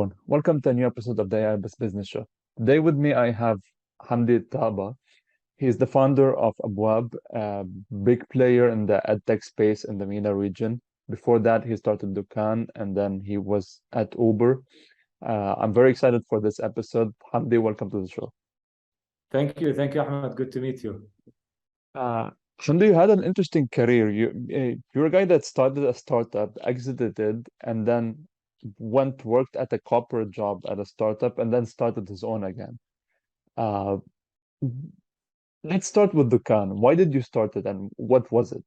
everyone. Welcome to a new episode of the AI-Based Business Show. Today with me, I have Hamdi Taba. He is the founder of Abwab, a big player in the edtech space in the MENA region. Before that, he started Dukkan, and then he was at Uber. I'm very excited for this episode. Hamdi, welcome to the show. Thank you, Ahmed. Good to meet you. Hamdi, you had an interesting career. You're a guy that started a startup, exited it, and then worked at a corporate job at a startup, and then started his own again. Uh, let's start with Dukkan. Why did you start it, and what was it?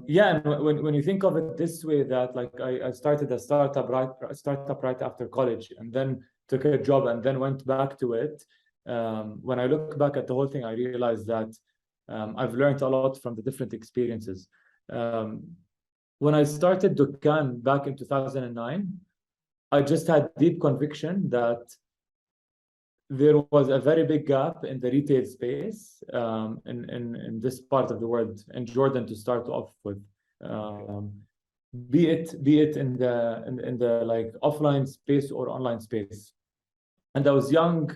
Yeah, and when you think of it this way, that like I started a startup right after college, and then took a job, and then went back to it. When I look back at the whole thing, I realized that I've learned a lot from the different experiences. When I started Dukkan back in 2009, I just had deep conviction that there was a very big gap in the retail space in this part of the world, in Jordan to start off with. Be it in the like offline space or online space. And I was young,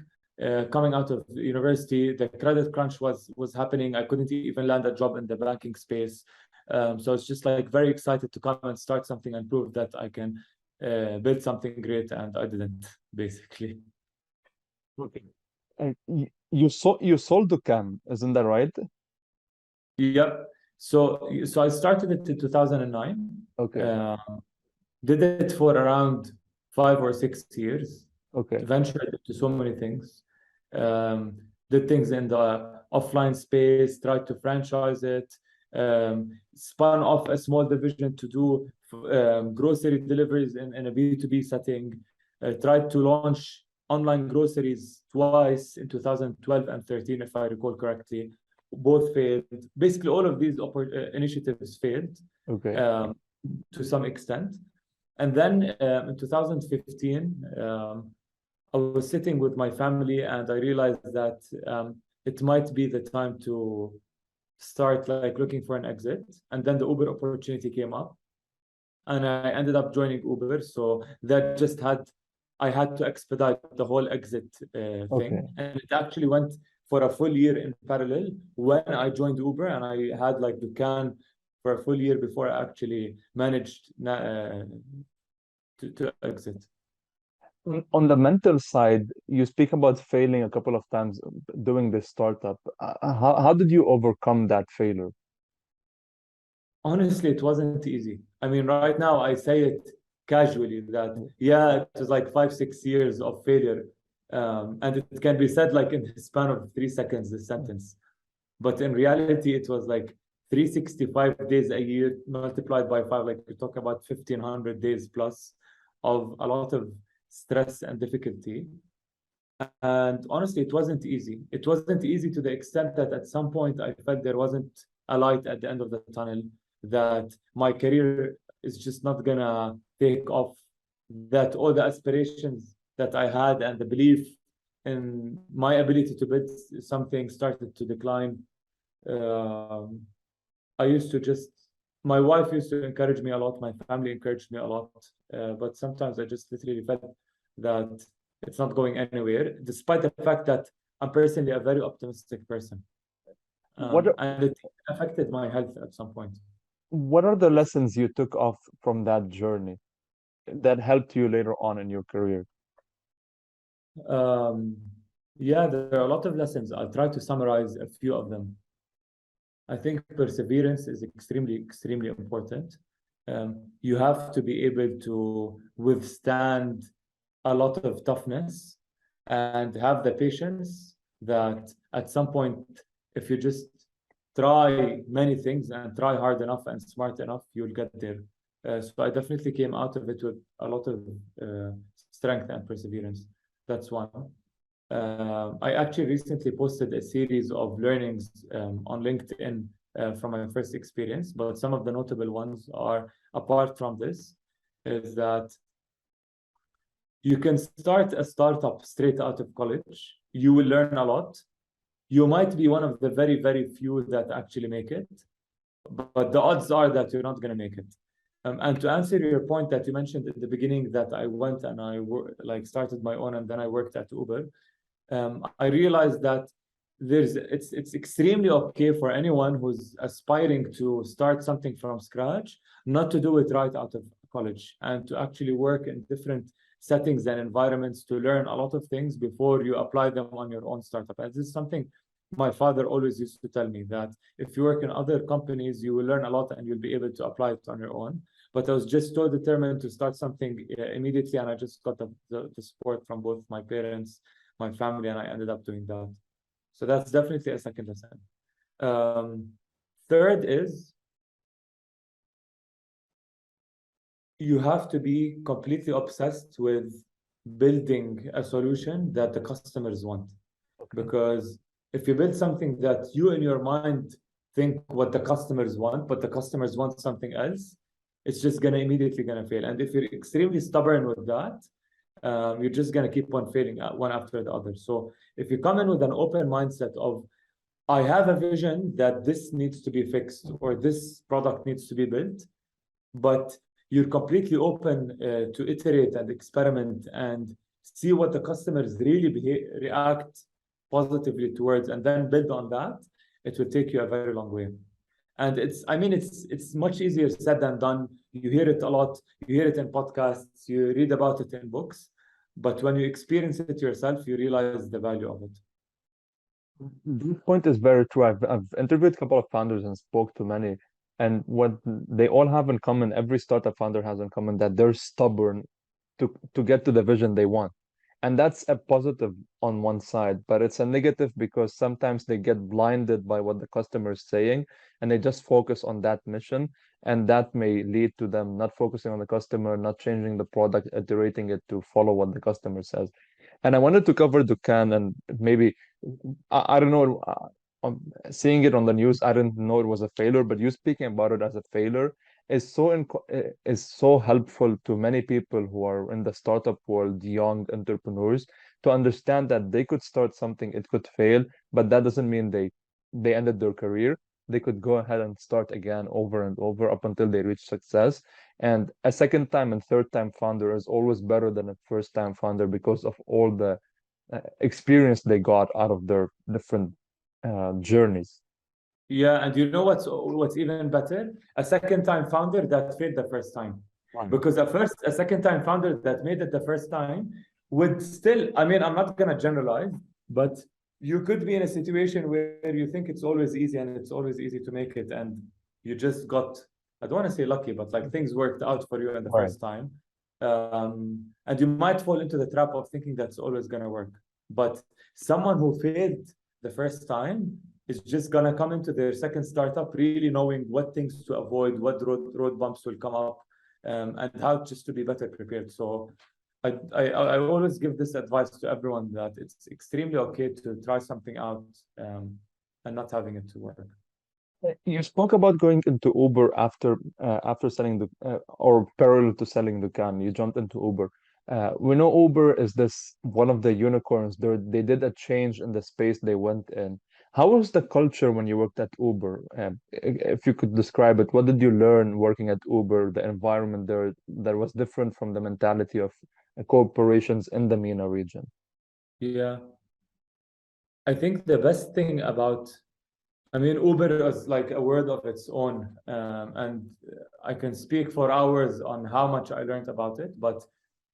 coming out of university. The credit crunch was happening. I couldn't even land a job in the banking space. So it's just like very excited to come and start something and prove that I can build something great, and I didn't, basically. Okay. You sold Dukkan, isn't that right? Yep. So I started it in 2009. Okay. Did it for around 5 or 6 years. Okay. Ventured into so many things. Did things in the offline space, tried to franchise it, spun off a small division to do grocery deliveries in a B2B setting, tried to launch online groceries twice in 2012 and 13, if I recall correctly. Both failed. Basically, all of these initiatives failed. Okay. To some extent. And then in 2015, I was sitting with my family, and I realized that it might be the time to start like looking for an exit. And then the Uber opportunity came up, and I ended up joining Uber. So that just I had to expedite the whole exit thing. Okay. And it actually went for a full year in parallel when I joined Uber, and I had like Dukkan for a full year before I actually managed to exit. On the mental side, you speak about failing a couple of times doing this startup. How did you overcome that failure? Honestly, it wasn't easy. I mean, right now I say it casually that, yeah, it was like 5-6 years of failure. And it can be said like in the span of 3 seconds, this sentence. But in reality, it was like 365 days a year multiplied by 5, like we're talking about 1,500 days plus of a lot of stress and difficulty. And honestly, it wasn't easy. It wasn't easy to the extent that at some point I felt there wasn't a light at the end of the tunnel, that my career is just not gonna take off, that all the aspirations that I had and the belief in my ability to build something started to decline. My wife used to encourage me a lot, my family encouraged me a lot, but sometimes I just literally felt that it's not going anywhere, despite the fact that I'm personally a very optimistic person. And it affected my health at some point. What are the lessons you took off from that journey that helped you later on in your career? Yeah, there are a lot of lessons. I'll try to summarize a few of them. I think perseverance is extremely, extremely important. You have to be able to withstand a lot of toughness and have the patience that at some point, if you just try many things and try hard enough and smart enough, you'll get there. So I definitely came out of it with a lot of strength and perseverance. That's one. I actually recently posted a series of learnings on LinkedIn from my first experience, but some of the notable ones are, apart from this, is that you can start a startup straight out of college. You will learn a lot. You might be one of the very, very few that actually make it, but the odds are that you're not going to make it. And to answer your point that you mentioned at the beginning, that I went and I started my own and then I worked at Uber, I realized that it's extremely okay for anyone who's aspiring to start something from scratch, not to do it right out of college, and to actually work in different settings and environments to learn a lot of things before you apply them on your own startup. And this is something my father always used to tell me, that if you work in other companies, you will learn a lot and you'll be able to apply it on your own. But I was just so determined to start something immediately, and I just got the support from both my parents, my family, and I ended up doing that. So that's definitely a second lesson. Third is, you have to be completely obsessed with building a solution that the customers want. Okay. Because if you build something that you in your mind think what the customers want, but the customers want something else, it's just immediately gonna fail. And if you're extremely stubborn with that, you're just gonna keep on failing one after the other. So if you come in with an open mindset of, I have a vision that this needs to be fixed or this product needs to be built, but you're completely open to iterate and experiment and see what the customers really react positively towards, and then build on that, it will take you a very long way. And it's much easier said than done. You hear it a lot. You hear it in podcasts. You read about it in books. But when you experience it yourself, you realize the value of it. This point is very true. I've interviewed a couple of founders and spoke to many, and what they all have in common, every startup founder has in common, that they're stubborn to get to the vision they want. And that's a positive on one side, but it's a negative because sometimes they get blinded by what the customer is saying and they just focus on that mission. And that may lead to them not focusing on the customer, not changing the product, iterating it to follow what the customer says. And I wanted to cover Dukkan, and maybe, I don't know, seeing it on the news, I didn't know it was a failure, but you speaking about it as a failure is so helpful to many people who are in the startup world, young entrepreneurs, to understand that they could start something, it could fail, but that doesn't mean they ended their career. They could go ahead and start again over and over up until they reach success. And a second time and third time founder is always better than a first time founder because of all the experience they got out of their different journeys. Yeah, and you know what's even better? A second-time founder that failed the first time. Right. Because a second-time founder that made it the first time would still, I'm not gonna generalize, but you could be in a situation where you think it's always easy and it's always easy to make it, and you just got, I don't want to say lucky, but like things worked out for you in the Right. first time. And you might fall into the trap of thinking that's always gonna work. But someone who failed the first time is just gonna come into their second startup really knowing what things to avoid, what road bumps will come up, and how just to be better prepared. So I always give this advice to everyone, that it's extremely okay to try something out and not having it to work. You spoke about going into Uber after selling the or parallel to selling Dukkan. You jumped into Uber. We know Uber is this one of the unicorns. They did a change in the space they went in. How was the culture when you worked at Uber? If you could describe it, what did you learn working at Uber, the environment there that was different from the mentality of corporations in the MENA region? Yeah, I think the best thing about, Uber is like a word of its own, and I can speak for hours on how much I learned about it. But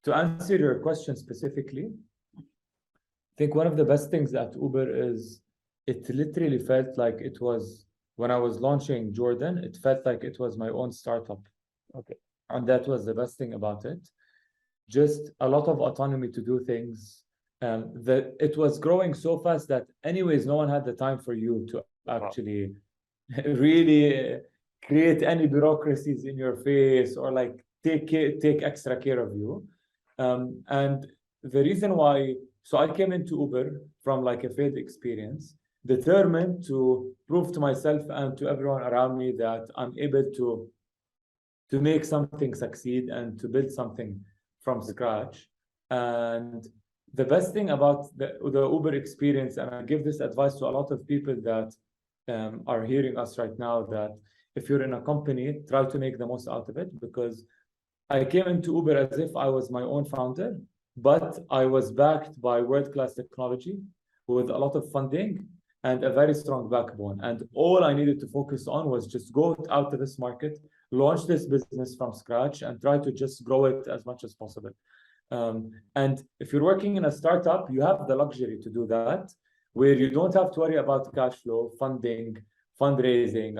to answer your question specifically, I think one of the best things at Uber is it literally felt like it was, when I was launching Jordan, it felt like it was my own startup. Okay. And that was the best thing about it. Just a lot of autonomy to do things. That it was growing so fast that anyways, no one had the time for you to actually really create any bureaucracies in your face or like take extra care of you. And the reason why, so I came into Uber from like a failed experience, determined to prove to myself and to everyone around me that I'm able to make something succeed and to build something from scratch. And the best thing about the Uber experience, and I give this advice to a lot of people that are hearing us right now, that if you're in a company, try to make the most out of it, because I came into Uber as if I was my own founder, but I was backed by world-class technology with a lot of funding and a very strong backbone. And all I needed to focus on was just go out to this market, launch this business from scratch, and try to just grow it as much as possible. And if you're working in a startup, you have the luxury to do that, where you don't have to worry about cash flow, funding, fundraising,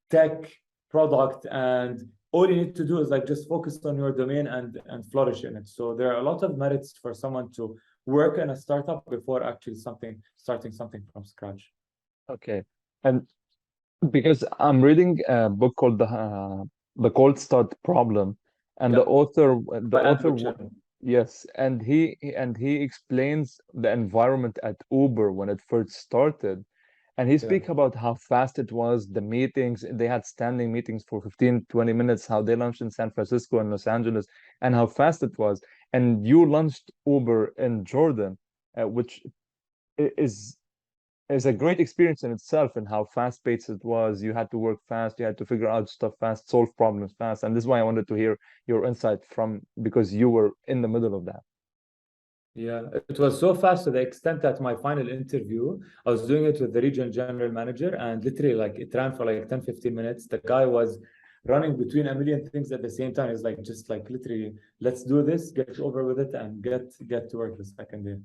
tech, product, and all you need to do is like just focus on your domain and flourish in it. So there are a lot of merits for someone to work in a startup before actually starting something from scratch. Okay. And because I'm reading a book called the Cold Start Problem, and Yeah. the By author, Andrew Chen. yes, and he explains the environment at Uber when it first started, and he Yeah. speaks about how fast it was, the meetings, they had standing meetings for 15, 20 minutes, how they launched in San Francisco and Los Angeles, and how fast it was. And you launched Uber in Jordan, which is a great experience in itself, and how fast paced it was. You had to work fast, you had to figure out stuff fast, solve problems fast. And this is why I wanted to hear your insight from, because you were in the middle of that. Yeah, it was so fast to the extent that my final interview, I was doing it with the regional general manager, and literally like it ran for like 10, 15 minutes. The guy was running between a million things at the same time. He's like, just like literally, let's do this, get over with it, and get to work the second day.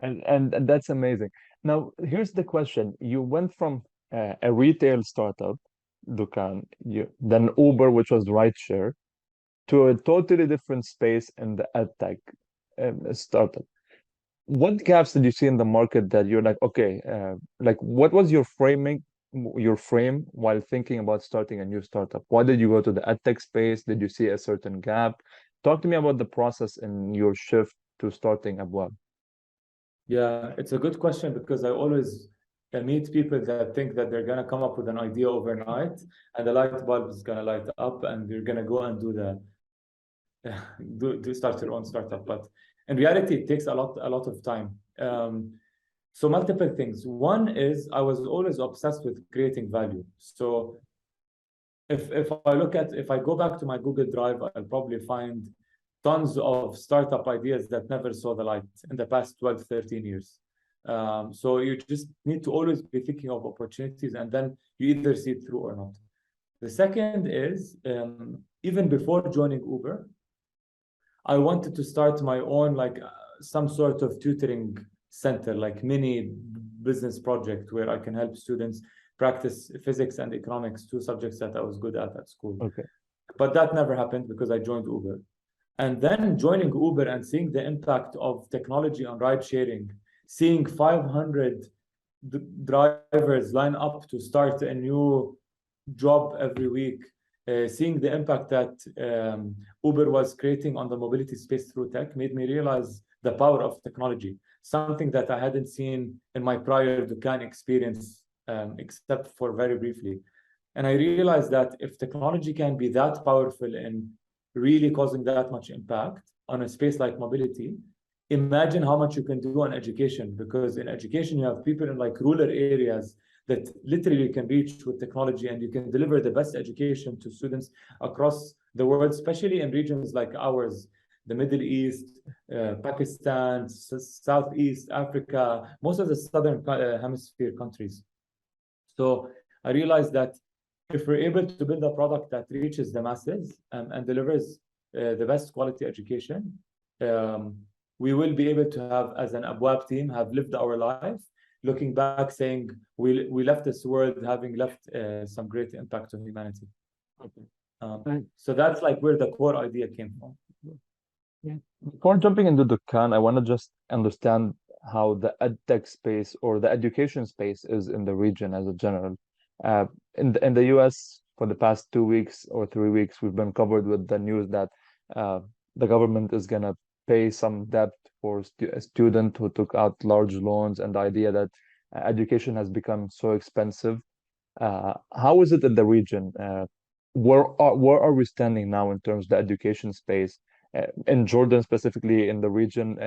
And that's amazing. Now, here's the question. You went from a retail startup, Dukkan, then Uber, which was rideshare, to a totally different space in the edtech startup. What gaps did you see in the market that you're like, okay, like what was your frame while thinking about starting a new startup? Why did you go to the edtech space? Did you see a certain gap? Talk to me about the process in your shift to starting Abwab. Yeah, it's a good question, because I always meet people that think that they're gonna come up with an idea overnight and the light bulb is gonna light up and you're gonna go and do start your own startup. But in reality, it takes a lot of time. So multiple things. One is I was always obsessed with creating value. So if I go back to my Google Drive, I'll probably find tons of startup ideas that never saw the light in the past 12, 13 years. So you just need to always be thinking of opportunities, and then you either see it through or not. The second is, even before joining Uber, I wanted to start my own, like some sort of tutoring center, like mini business project where I can help students practice physics and economics, two subjects that I was good at school. Okay. But that never happened because I joined Uber. And then joining Uber and seeing the impact of technology on ride sharing, seeing 500 drivers line up to start a new job every week, seeing the impact that Uber was creating on the mobility space through tech made me realize the power of technology, something that I hadn't seen in my prior Dukkan experience, except for very briefly. And I realized that if technology can be that powerful in really causing that much impact on a space like mobility, imagine how much you can do on education, because in education, you have people in like rural areas that literally you can reach with technology, and you can deliver the best education to students across the world, especially in regions like ours, the Middle East, Pakistan, Southeast Africa, most of the Southern Hemisphere countries. So I realized that if we're able to build a product that reaches the masses and delivers the best quality education, we will be able to have, as an Abwab team, have lived our life, looking back saying we left this world having left some great impact on humanity. Okay. So that's like where the core idea came from. Yeah. Before jumping into Dukkan, I want to just understand how the edtech space or the education space is in the region as a general. In the US, for the past 2 weeks or 3 weeks, we've been covered with the news that the government is gonna pay some debt for a student who took out large loans, and the idea that education has become so expensive. How is it in the region? Where are we standing now in terms of the education space? In Jordan, specifically in the region,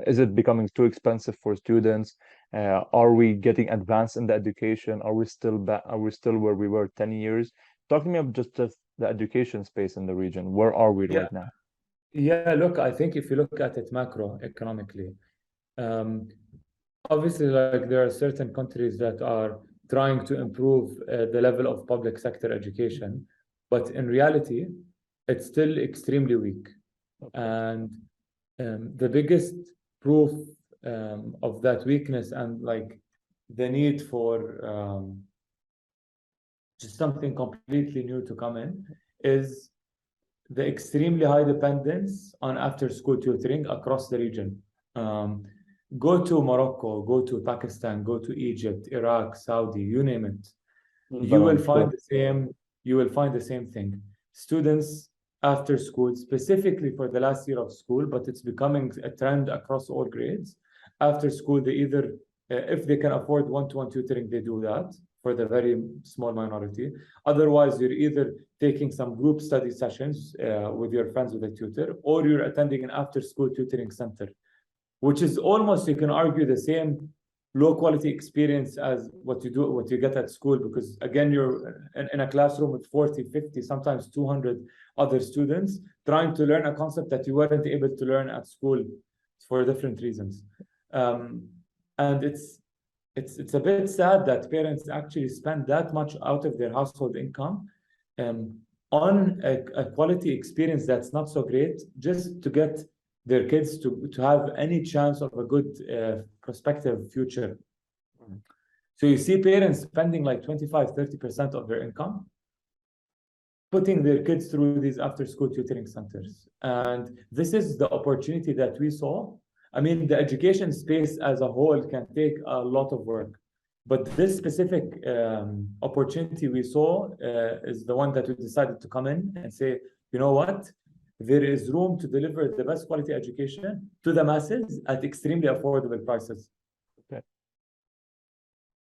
Is it becoming too expensive for students? Are we getting advanced in the education? Are we still where we were 10 years? Talk to me about just the education space in the region. Where are we Yeah, right now? yeah. Look, I think if you look at it macroeconomically, um, obviously, like there are certain countries that are trying to improve the level of public sector education, but in reality, it's still extremely weak. Okay. And the biggest proof of that weakness and like the need for just something completely new to come in is the extremely high dependence on after-school tutoring across the region. Um, Go to Morocco, go to Pakistan, go to Egypt, Iraq, Saudi, you name it. You will Lebanon, find true. the same, you will find the same thing. Students after school, specifically for the last year of school, but it's becoming a trend across all grades. After school, they either, if they can afford one-to-one tutoring, they do that for the very small minority. Otherwise, you're either taking some group study sessions with your friends with a tutor, or you're attending an after-school tutoring center, which is almost, you can argue, the same low quality experience as what you get at school, because again, you're in a classroom with 40, 50, sometimes 200 other students trying to learn a concept that you weren't able to learn at school for different reasons. Um, and it's a bit sad that parents actually spend that much out of their household income um, on a quality experience that's not so great, just to get their kids to have any chance of a good prospective future. So you see parents spending like 25, 30% of their income putting their kids through these after school tutoring centers. And this is the opportunity that we saw. I mean, the education space as a whole can take a lot of work, but this specific opportunity we saw is the one that we decided to come in and say, you know what? There is room to deliver the best quality education to the masses at extremely affordable prices. Okay.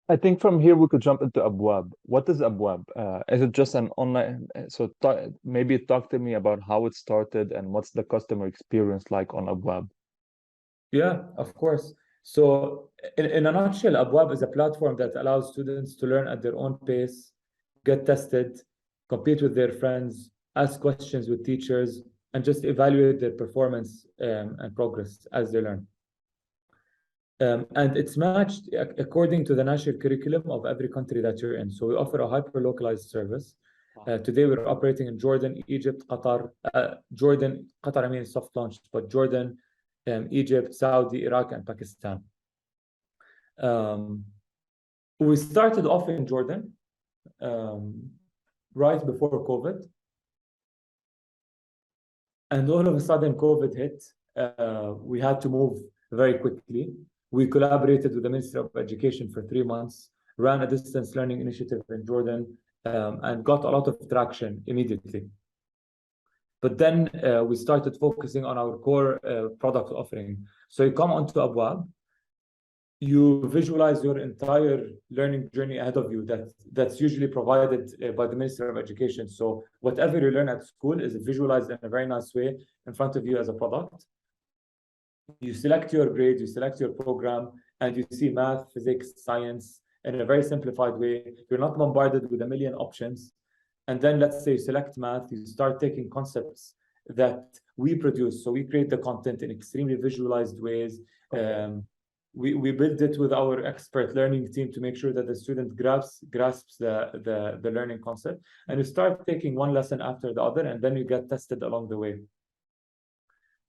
I think from here we could jump into Abwab. What is Abwab? Is it just an online? So maybe talk to me about how it started and what's the customer experience like on Abwab. Yeah, of course. So, in a nutshell, Abwab is a platform that allows students to learn at their own pace, get tested, compete with their friends, ask questions with teachers, and just evaluate their performance and progress as they learn. And it's matched according to the national curriculum of every country that you're in. So we offer a hyper-localized service. Today we're operating in Jordan, Egypt, Qatar. Qatar, I mean, soft launch, but Jordan, Egypt, Saudi, Iraq, and Pakistan. We started off in Jordan right before COVID. And all of a sudden, COVID hit. We had to move very quickly. We collaborated with the Ministry of Education for 3 months, ran a distance learning initiative in Jordan, and got a lot of traction immediately. But then we started focusing on our core product offering. So you come onto Abwab, you visualize your entire learning journey ahead of you that's usually provided by the Ministry of Education. So whatever you learn at school is visualized in a very nice way in front of you as a product. You select your grade, you select your program, and you see math, physics, science in a very simplified way. You're not bombarded with a million options. And then let's say you select math, you start taking concepts that we produce. So we create the content in extremely visualized ways. Okay. We build it with our expert learning team to make sure that the student grasps the learning concept. And you start taking one lesson after the other, and then you get tested along the way.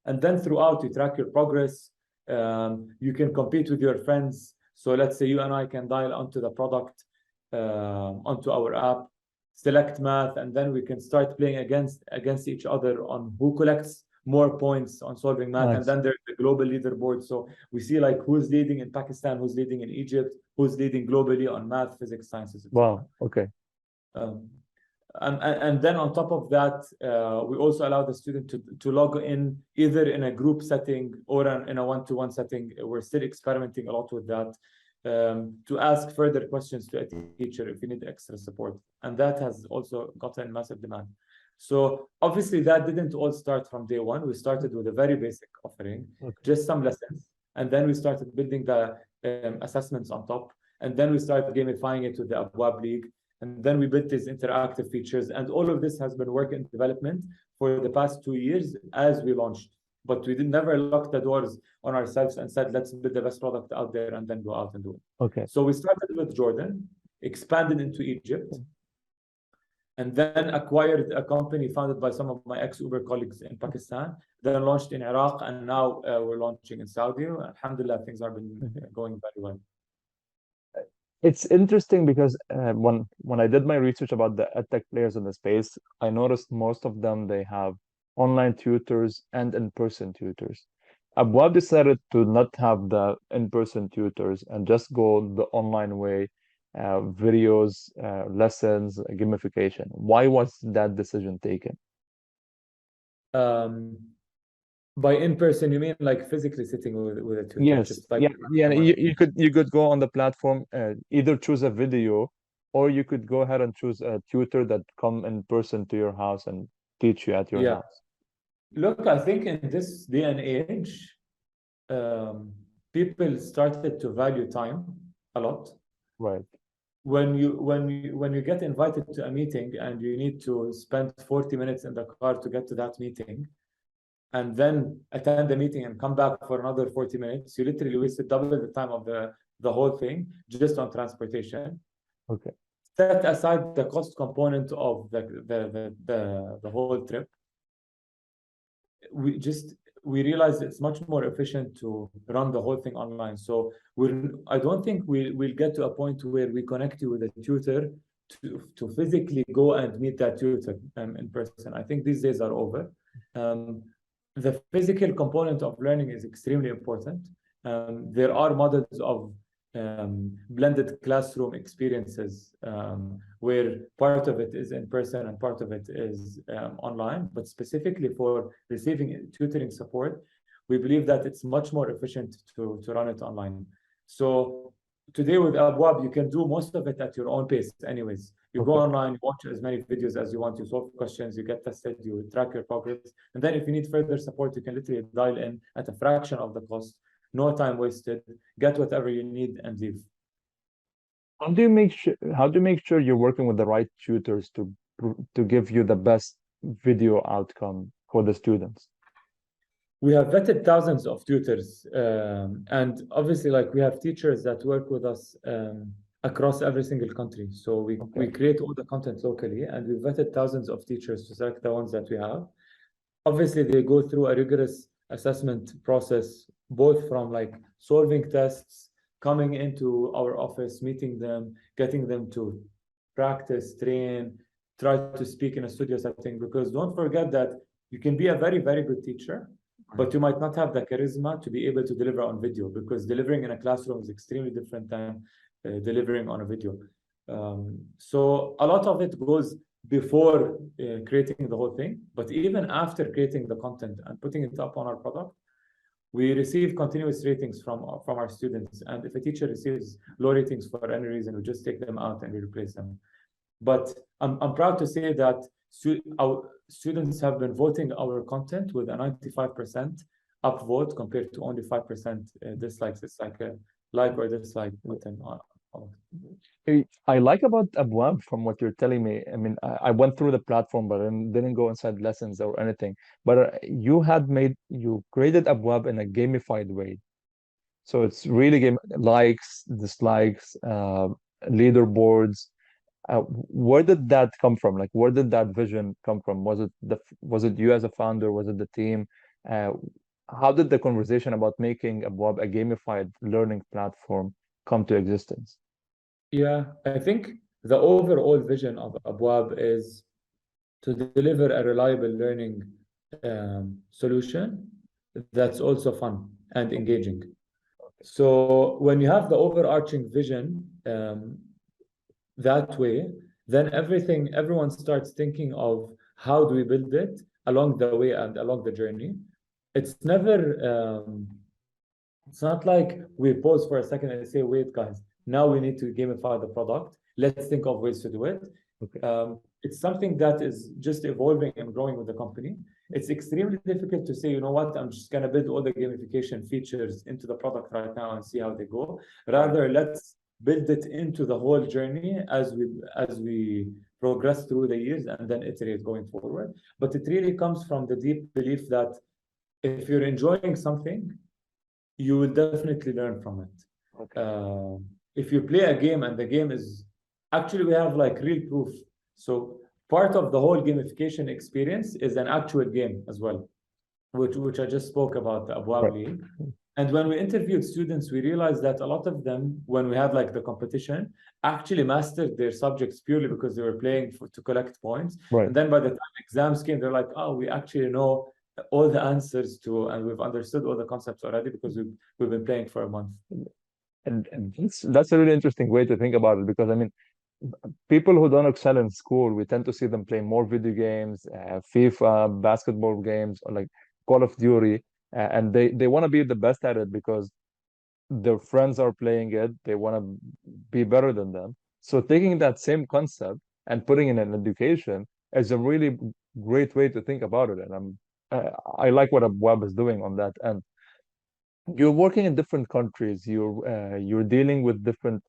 And then throughout, you track your progress. You can compete with your friends. So let's say you and I can dial onto the product, onto our app, select math, and then we can start playing against each other on who collects more points on solving math. And Nice. then there's the global leaderboard. So we see like who's leading in Pakistan, who's leading in Egypt, who's leading globally on math, physics, sciences, etc. Wow. Okay. And then on top of that, we also allow the student to log in either in a group setting or in a one-to-one setting. We're still experimenting a lot with that, to ask further questions to a teacher if you need extra support. And that has also gotten massive demand. So obviously that didn't all start from day one. We started with a very basic offering, just some lessons. And then we started building the assessments on top. And then we started gamifying it with the Abwab League. And then we built these interactive features. And all of this has been work in development for the past 2 years as we launched. But we did never lock the doors on ourselves and said, let's build the best product out there and then go out and do it. Okay. So we started with Jordan, expanded into Egypt, and then acquired a company founded by some of my ex-Uber colleagues in Pakistan, then launched in Iraq, and now we're launching in Saudi. Alhamdulillah, things have been going very well. It's interesting because when I did my research about the edtech players in the space, I noticed most of them, they have online tutors and in-person tutors. Abwab decided to not have the in-person tutors and just go the online way, videos, lessons, gamification. Why was that decision taken? By in-person, you mean like physically sitting with a tutor? Yes, Just like yeah. You could go on the platform, either choose a video, or you could go ahead and choose a tutor that come in person to your house and teach you at your house. Look, I think in this day and age, people started to value time a lot. Right. When you get invited to a meeting and you need to spend 40 minutes in the car to get to that meeting, and then attend the meeting and come back for another 40 minutes, you literally wasted double the time of the whole thing just on transportation. Okay. Set aside the cost component of the whole trip. We realized it's much more efficient to run the whole thing online. So I don't think we'll get to a point where we connect you with a tutor to physically go and meet that tutor in person. I think these days are over. The physical component of learning is extremely important. There are models of blended classroom experiences where part of it is in person and part of it is online, but specifically for receiving tutoring support, we believe that it's much more efficient to run it online. So today with Abwab, you can do most of it at your own pace anyways. You go online, you watch as many videos as you want, you solve questions, you get tested, you track your progress. And then if you need further support, you can literally dial in at a fraction of the cost, no time wasted, get whatever you need and leave. How do you make sure you're working with the right tutors to give you the best video outcome for the students? We have vetted thousands of tutors, and obviously, like, we have teachers that work with us across every single country. So we create all the content locally, and we vetted thousands of teachers to select the ones that we have. Obviously, they go through a rigorous assessment process, both from like solving tests, coming into our office, meeting them, getting them to practice, train, try to speak in a studio setting. Because don't forget that you can be a very, very good teacher, but you might not have the charisma to be able to deliver on video, because delivering in a classroom is extremely different than delivering on a video. So a lot of it goes before creating the whole thing, but even after creating the content and putting it up on our product, we receive continuous ratings from our students. And if a teacher receives low ratings for any reason, we just take them out and we replace them. But I'm proud to say that our students have been voting our content with a 95% upvote compared to only 5% dislikes. It's like a like or dislike button. I like about Abwab from what you're telling me. I mean, I went through the platform, but I didn't go inside lessons or anything. But you created Abwab in a gamified way. So it's really likes, dislikes, leaderboards. Where did that come from? Like, where did that vision come from? Was it you as a founder? Was it the team? How did the conversation about making Abwab a gamified learning platform come to existence? Yeah, I think the overall vision of Abwab is to deliver a reliable learning solution that's also fun and engaging. So when you have the overarching vision that way, then everyone starts thinking of how do we build it along the way and along the journey. It's never, it's not like we pause for a second and say, wait, guys, now we need to gamify the product. Let's think of ways to do it. it's something that is just evolving and growing with the company. It's extremely difficult to say, you know what, I'm just gonna build all the gamification features into the product right now and see how they go. Rather, let's build it into the whole journey as we progress through the years and then iterate going forward. But it really comes from the deep belief that if you're enjoying something, you will definitely learn from it. Okay. If you play a game and the game is actually, we have like real proof. So part of the whole gamification experience is an actual game as well, which I just spoke about, the Abwab League. And when we interviewed students, we realized that a lot of them, when we had like the competition, actually mastered their subjects purely because they were playing to collect points. Right. And then by the time exams came, they're like, oh, we actually know all the answers to, and we've understood all the concepts already because we've been playing for a month. And that's a really interesting way to think about it, because I mean, people who don't excel in school, we tend to see them play more video games, FIFA, basketball games, or like Call of Duty, and they want to be the best at it because their friends are playing it. They want to be better than them. So taking that same concept and putting it in education is a really great way to think about it. And I like what Abwab is doing on that. And you're working in different countries. You're dealing with different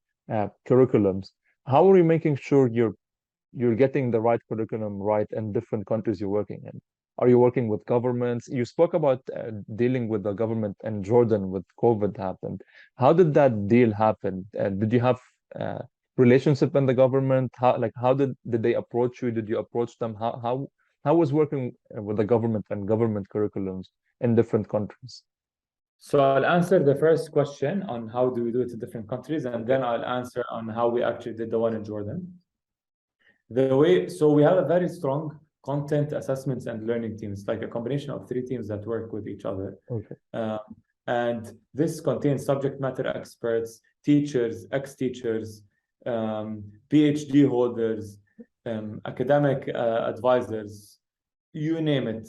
curriculums. How are you making sure you're getting the right curriculum right in different countries you're working in? Are you working with governments? You spoke about dealing with the government in Jordan with COVID happened. How did that deal happen? Did you have relationship in the government? How did they approach you? Did you approach them? How was working with the government and government curriculums in different countries? So I'll answer the first question on how do we do it in different countries, and then I'll answer on how we actually did the one in Jordan. So we have a very strong content assessments and learning teams, like a combination of 3 teams that work with each other. Okay. And this contains subject matter experts, teachers, ex-teachers, PhD holders, academic advisors, you name it.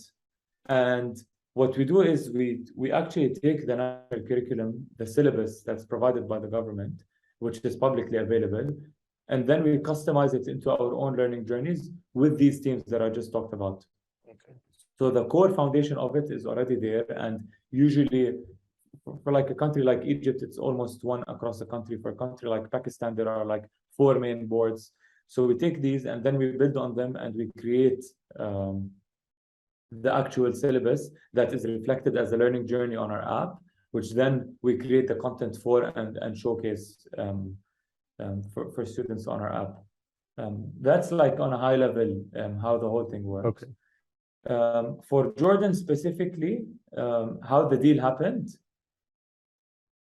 And what we do is we actually take the national curriculum, the syllabus that's provided by the government, which is publicly available, and then we customize it into our own learning journeys with these teams that I just talked about. Okay. So the core foundation of it is already there, and usually for like a country like Egypt, it's almost one across the country. For a country like Pakistan, there are like 4 main boards. So we take these and then we build on them and we create the actual syllabus that is reflected as a learning journey on our app, which then we create the content for and showcase for students on our app. That's like on a high level how the whole thing works. Okay. For Jordan specifically, how the deal happened,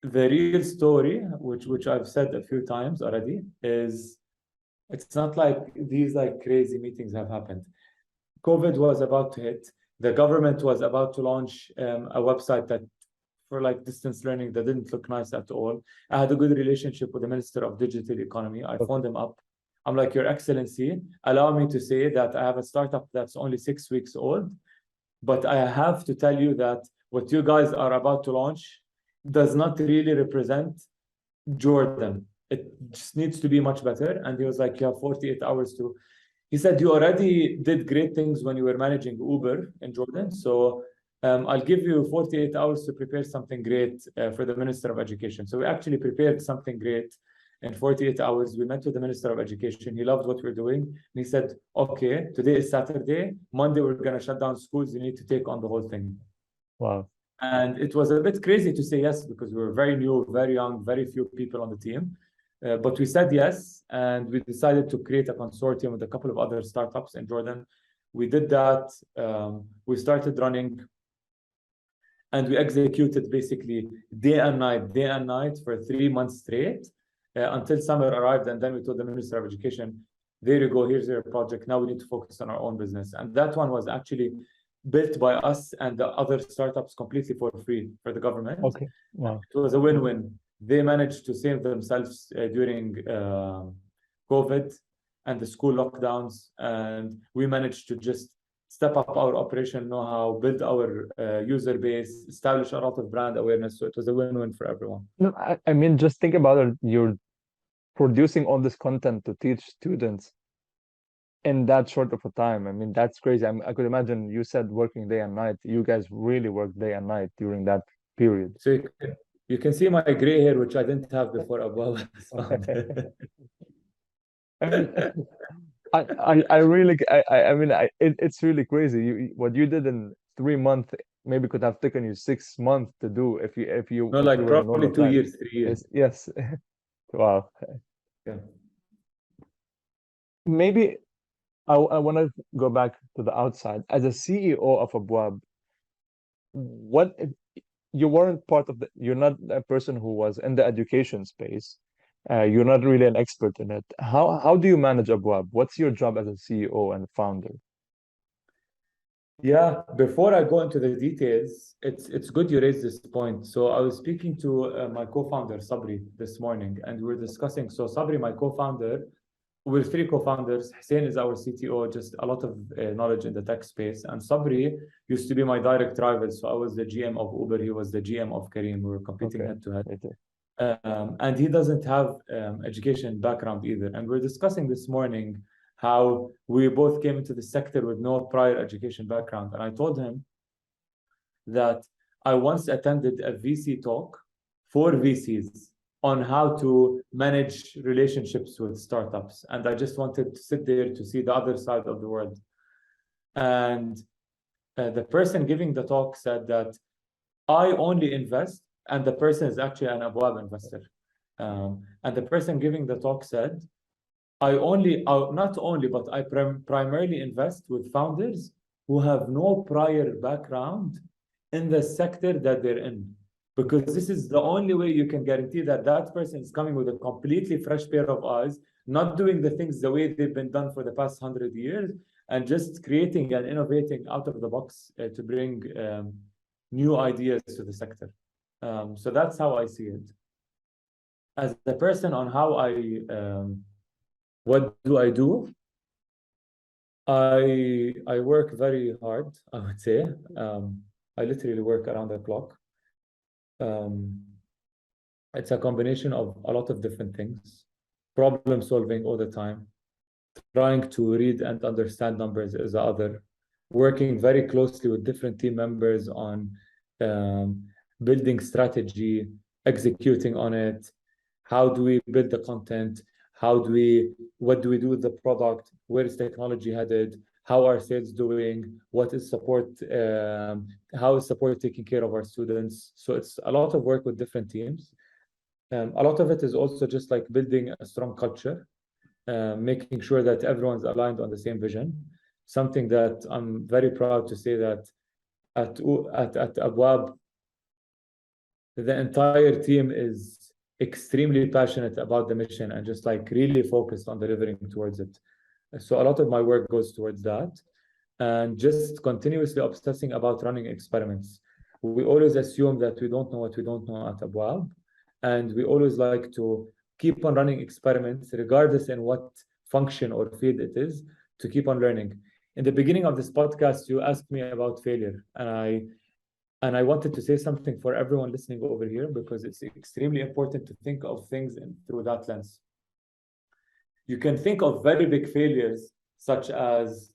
the real story, which I've said a few times already, is it's not like these like crazy meetings have happened. COVID was about to hit. The government was about to launch a website that for like distance learning that didn't look nice at all. I had a good relationship with the Minister of Digital Economy. I phoned him up. I'm like, Your Excellency, allow me to say that I have a startup that's only 6 weeks old, but I have to tell you that what you guys are about to launch does not really represent Jordan. It just needs to be much better. And he was like, you have 48 hours to. He said, you already did great things when you were managing Uber in Jordan. So I'll give you 48 hours to prepare something great for the Minister of Education. So we actually prepared something great in 48 hours. We met with the Minister of Education. He loved what we're doing. And he said, okay, today is Saturday. Monday, we're going to shut down schools. You need to take on the whole thing. Wow. And it was a bit crazy to say yes, because we were very new, very young, very few people on the team. But we said yes, and we decided to create a consortium with a couple of other startups in Jordan. We did that. We started running, and we executed basically day and night for 3 months straight until summer arrived. And then we told the Minister of Education, there you go, here's your project. Now we need to focus on our own business. And that one was actually built by us and the other startups completely for free for the government. Okay. Wow. It was a win-win. They managed to save themselves during COVID and the school lockdowns, and we managed to just step up our operational know-how, build our user base, establish a lot of brand awareness. So it was a win-win for everyone. No, I mean, just think about it. You're producing all this content to teach students. in that short of a time. I mean, that's crazy. I could imagine you said working day and night. You guys really worked day and night during that period. So you can see my gray hair, which I didn't have before Abwab was founded. I mean, I really, I mean, it's really crazy. What you did in 3 months maybe could have taken you 6 months to do No, if you like were in normal probably two time. years, 3 years. Yes. Wow. Yeah. Maybe I want to go back to the outside. As a CEO of Abwab, what you weren't part of you're not a person who was in the education space. You're not really an expert in it. How do you manage Abwab? What's your job as a CEO and founder? Yeah, before I go into the details, it's good you raised this point. So I was speaking to my co-founder Sabri this morning, and we were discussing. So Sabri, my co-founder, we're three co-founders. Hussein is our CTO, just a lot of knowledge in the tech space. And Sabri used to be my direct rival. So I was the GM of Uber. He was the GM of Careem. We were competing Okay. head to head. Okay. And he doesn't have education background either. And we're discussing this morning how we both came into the sector with no prior education background. And I told him that I once attended a VC talk for VCs on how to manage relationships with startups. And I just wanted to sit there to see the other side of the world. And the person giving the talk said that I only invest, and the person is actually an Abwab investor. And the person giving the talk said, not only, but I primarily invest with founders who have no prior background in the sector that they're in. Because this is the only way you can guarantee that that person is coming with a completely fresh pair of eyes, not doing the things the way they've been done for the past 100 years, and just creating and innovating out of the box to bring new ideas to the sector. So that's how I see it. As the person on how what do I do? I work very hard, I would say. I literally work around the clock. It's a combination of a lot of different things. Problem solving all the time. Trying to read and understand numbers is the other. Working very closely with different team members on building strategy, executing on it. How do we build the content? What do we do with the product? Where is technology headed? How are sales doing? What is support? How is support taking care of our students? So it's a lot of work with different teams. A lot of it is also just like building a strong culture, making sure that everyone's aligned on the same vision. Something that I'm very proud to say that at Abwab, the entire team is extremely passionate about the mission and just like really focused on delivering towards it. So a lot of my work goes towards that, and just continuously obsessing about running experiments. We always assume that we don't know what we don't know at Abwab, and we always like to keep on running experiments regardless in what function or field it is, to keep on learning. In the beginning of this podcast, you asked me about failure, and I wanted to say something for everyone listening over here, because it's extremely important to think of things through that lens. You can think of very big failures, such as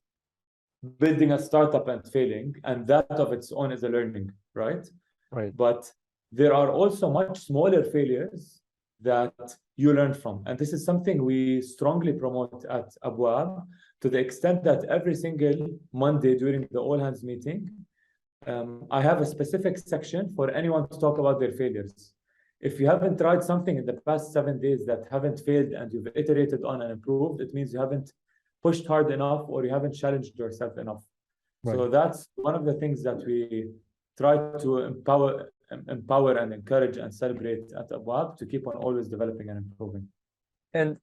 building a startup and failing, and that of its own is a learning, right? Right. But there are also much smaller failures that you learn from. And this is something we strongly promote at Abwab, to the extent that every single Monday during the all hands meeting, I have a specific section for anyone to talk about their failures. If you haven't tried something in the past 7 days that haven't failed and you've iterated on and improved, it means you haven't pushed hard enough or you haven't challenged yourself enough. Right. So that's one of the things that we try to empower and encourage and celebrate at Abwab, to keep on always developing and improving. And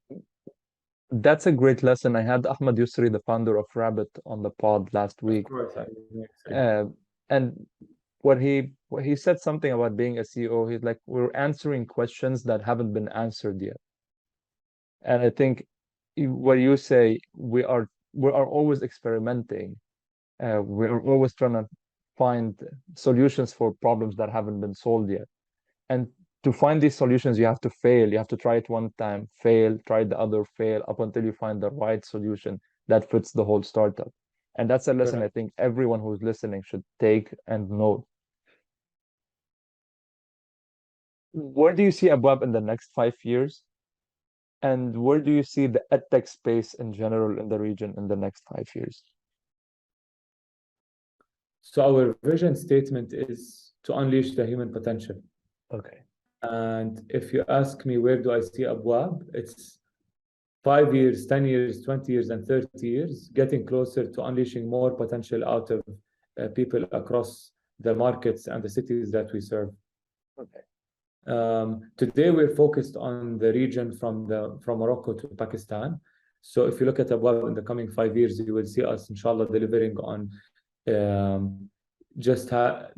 that's a great lesson. I had Ahmad Yusri, the founder of Rabbit, on the pod last week. Of course, And what he said something about being a CEO. He's like, we're answering questions that haven't been answered yet. And I think what you say, we are always experimenting. We're always trying to find solutions for problems that haven't been solved yet. And to find these solutions, you have to fail. You have to try it one time, fail, try the other, fail, up until you find the right solution. that fits the whole startup. And that's a lesson I Correct. think everyone who's listening should take and know. Where do you see Abwab in the next 5 years? And where do you see the edtech space in general in the region in the next 5 years? So our vision statement is to unleash the human potential. Okay. And if you ask me where do I see Abwab, it's 5 years, 10 years, 20 years, and 30 years, getting closer to unleashing more potential out of people across the markets and the cities that we serve. Okay. Today we're focused on the region from Morocco to Pakistan. So if you look at Abwab in the coming 5 years, you will see us, inshallah, delivering on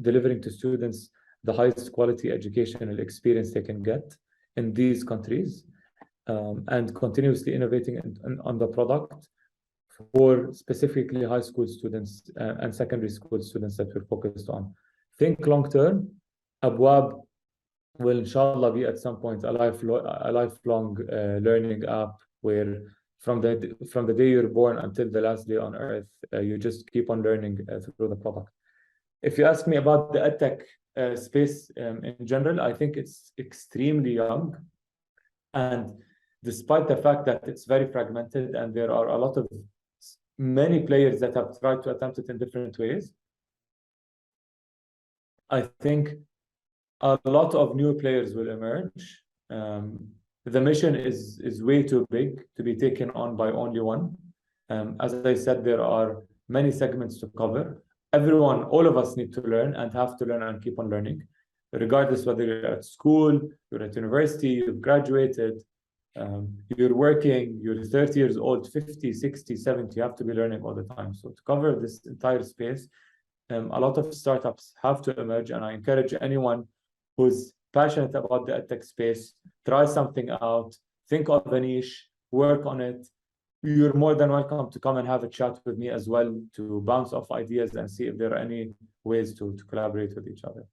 delivering to students the highest quality educational experience they can get in these countries, and continuously innovating on the product for specifically high school students and secondary school students that we're focused on. Think long term, Abwab will inshallah be at some point a lifelong learning app where from the day you're born until the last day on earth, you just keep on learning through the product. If you ask me about the edtech space in general, I think it's extremely young. And despite the fact that it's very fragmented and there are a lot of many players that have tried to attempt it in different ways, I think a lot of new players will emerge. The mission is way too big to be taken on by only one. As I said, there are many segments to cover. Everyone, all of us need to learn and have to learn and keep on learning, regardless whether you're at school, you're at university, you've graduated, you're working, you're 30 years old, 50, 60, 70, you have to be learning all the time. So to cover this entire space, a lot of startups have to emerge, and I encourage anyone who's passionate about the edtech space, try something out, think of a niche, work on it. You're more than welcome to come and have a chat with me as well to bounce off ideas and see if there are any ways to collaborate with each other.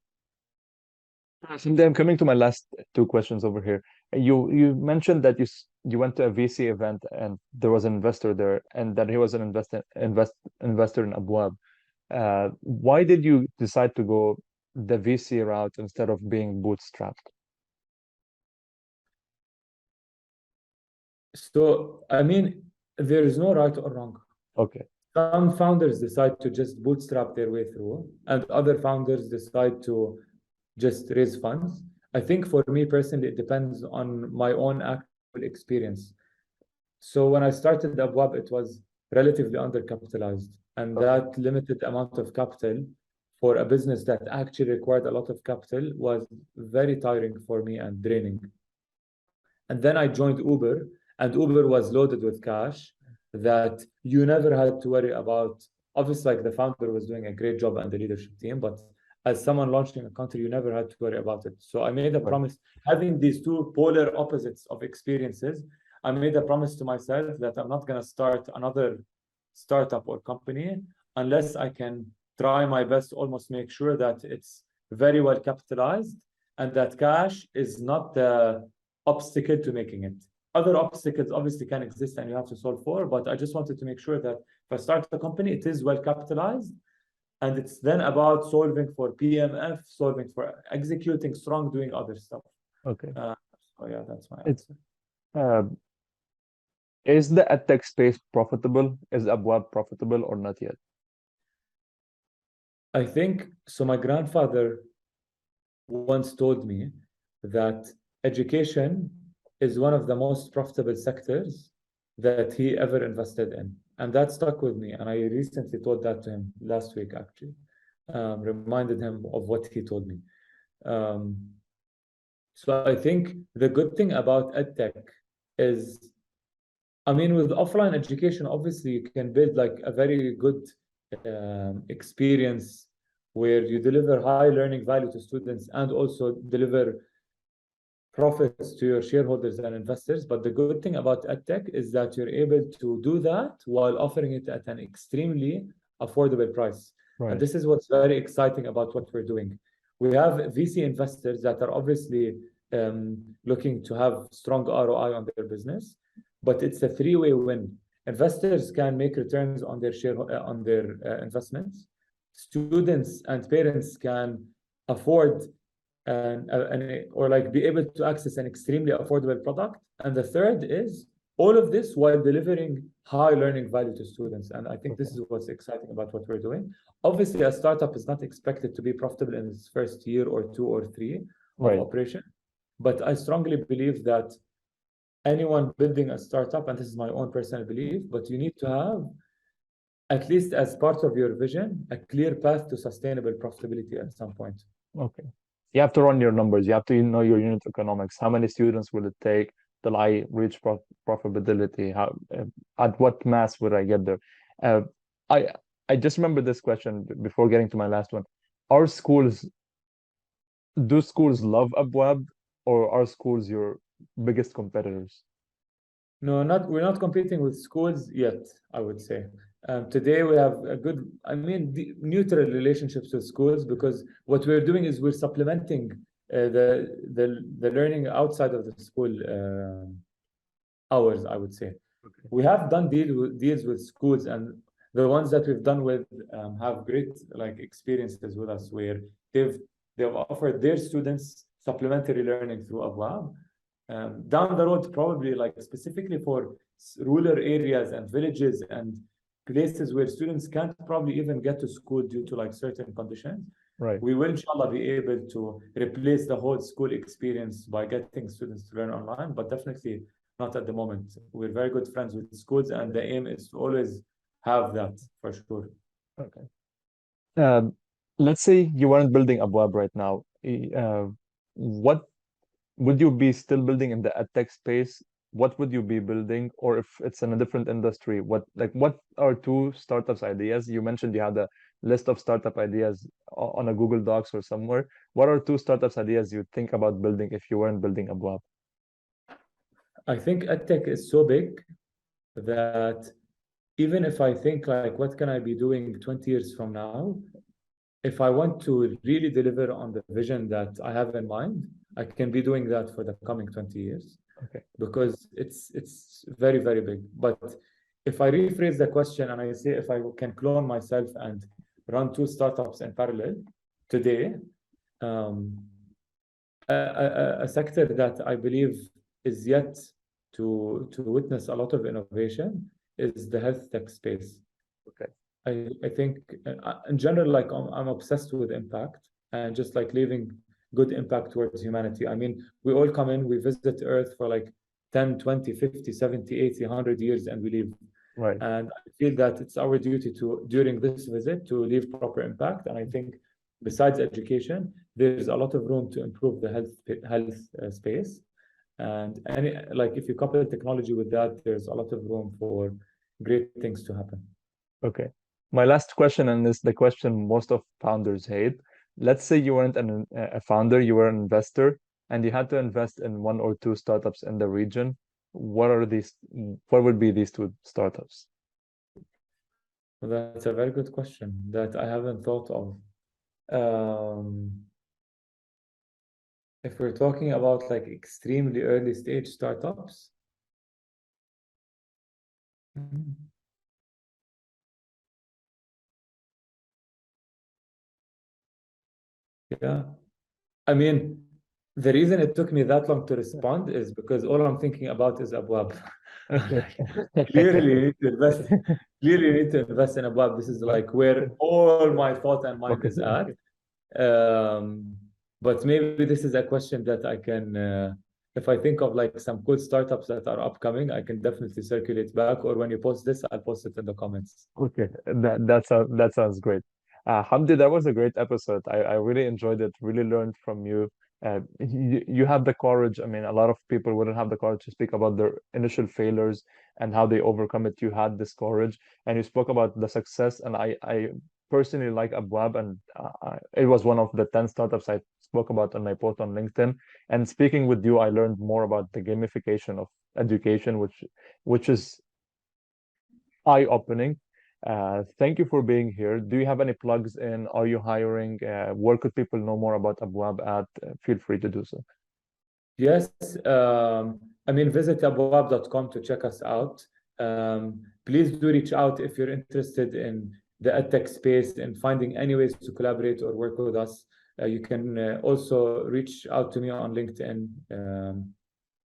So I'm coming to my last two questions over here. You mentioned that you went to a VC event and there was an investor there, and that he was an investor in Abwab. Why did you decide to go the VC route instead of being bootstrapped? So, I mean, there is no right or wrong. Okay. Some founders decide to just bootstrap their way through, and other founders decide to just raise funds. I think for me personally, it depends on my own actual experience. So when I started Abwab, it was relatively undercapitalized, and that limited amount of capital for a business that actually required a lot of capital was very tiring for me and draining. And then I joined Uber, and Uber was loaded with cash that you never had to worry about. Obviously, like the founder was doing a great job and the leadership team, but as someone launching a country, you never had to worry about it. So I made a promise, having these two polar opposites of experiences, I made a promise to myself that I'm not going to start another startup or company unless I can try my best to almost make sure that it's very well capitalized and that cash is not the obstacle to making it. Other obstacles obviously can exist and you have to solve for, but I just wanted to make sure that if I start a company, it is well capitalized. And it's then about solving for PMF, solving for executing strong, doing other stuff. Okay. So yeah, that's my answer. Is the edtech space profitable? Is Abwab profitable or not yet? I think so. My grandfather once told me that education is one of the most profitable sectors that he ever invested in. And that stuck with me. And I recently told that to him last week, actually. Reminded him of what he told me. So I think the good thing about EdTech is, I mean, with offline education, obviously you can build like a very good experience where you deliver high learning value to students and also deliver profits to your shareholders and investors. But the good thing about EdTech is that you're able to do that while offering it at an extremely affordable price. Right. And this is what's very exciting about what we're doing. We have VC investors that are obviously looking to have strong ROI on their business, but it's a three-way win. investors can make returns on their investments. Students and parents can afford or like be able to access an extremely affordable product. And the third is all of this while delivering high learning value to students. And I think this is what's exciting about what we're doing. Obviously, a startup is not expected to be profitable in its first year or 2 or 3 of operation. But I strongly believe that anyone building a startup, and this is my own personal belief, but you need to have, at least as part of your vision, a clear path to sustainable profitability at some point. Okay. You have to run your numbers. You have to know your unit economics. How many students will it take till I reach profitability? At what mass would I get there? Uh, I I just remember this question before getting to my last one. Are schools, do schools love Abwab, or are schools your biggest competitors? No, we're not competing with schools yet, I would say. Today we have a good, neutral relationships with schools, because what we're doing is we're supplementing the learning outside of the school hours, I would say. Okay. We have done deals with schools, and the ones that we've done with have great experiences with us, where they've offered their students supplementary learning through Abwab. Down the road, probably specifically for rural areas and villages and places where students can't probably even get to school due to certain conditions. Right. We will, inshallah, be able to replace the whole school experience by getting students to learn online, but definitely not at the moment. We're very good friends with schools, and the aim is to always have that for sure. Okay. Let's say you weren't building Abwab right now. What would you be still building in the edtech space? What would you be building? Or if it's in a different industry, what are 2 startups ideas? You mentioned you had a list of startup ideas on a Google Docs or somewhere. What are 2 startups ideas you think about building if you weren't building Abwab? I think edtech is so big that even if I think what can I be doing 20 years from now, if I want to really deliver on the vision that I have in mind, I can be doing that for the coming 20 years. Okay. Because it's very, very big. But if I rephrase the question and I say if I can clone myself and run 2 startups in parallel today, a sector that I believe is yet to witness a lot of innovation is the health tech space. Okay. I think in general, I'm obsessed with impact and just leaving good impact towards humanity. We all come in, we visit Earth for 10, 20, 50, 70, 80, 100 years, and we leave. Right. And I feel that it's our duty to, during this visit, to leave proper impact. And I think besides education, there's a lot of room to improve the health space. And if you couple technology with that, there's a lot of room for great things to happen. Okay. My last question, and this is the question most of founders hate. Let's say you weren't a founder, you were an investor, and you had to invest in 1 or 2 startups in the region. What would be these 2 startups? Well, that's a very good question that I haven't thought of. If we're talking about extremely early stage startups, yeah. The reason it took me that long to respond is because all I'm thinking about is Abwab. Clearly, you need to invest. Clearly, you need to invest in Abwab. This is where all my thought and mind is at. But maybe this is a question that I can, if I think of some cool startups that are upcoming, I can definitely circulate back. Or when you post this, I'll post it in the comments. Okay, that sounds great. Hamdi, that was a great episode. I really enjoyed it, really learned from you. You have the courage. A lot of people wouldn't have the courage to speak about their initial failures and how they overcome it. You had this courage, and you spoke about the success. And I personally like Abwab, and it was one of the 10 startups I spoke about on my post on LinkedIn. And speaking with you, I learned more about the gamification of education, which is eye-opening. Thank you for being here. Do you have any plugs in? Are you hiring? Where could people know more about Abwab at? Feel free to do so. Yes. Visit abwab.com to check us out. Please do reach out if you're interested in the edtech space and finding any ways to collaborate or work with us. You can also reach out to me on LinkedIn,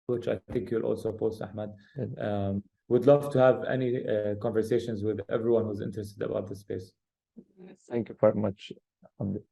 which I think you'll also post, Ahmad. Would love to have any conversations with everyone who's interested about the space. Thank you very much, Hamdi.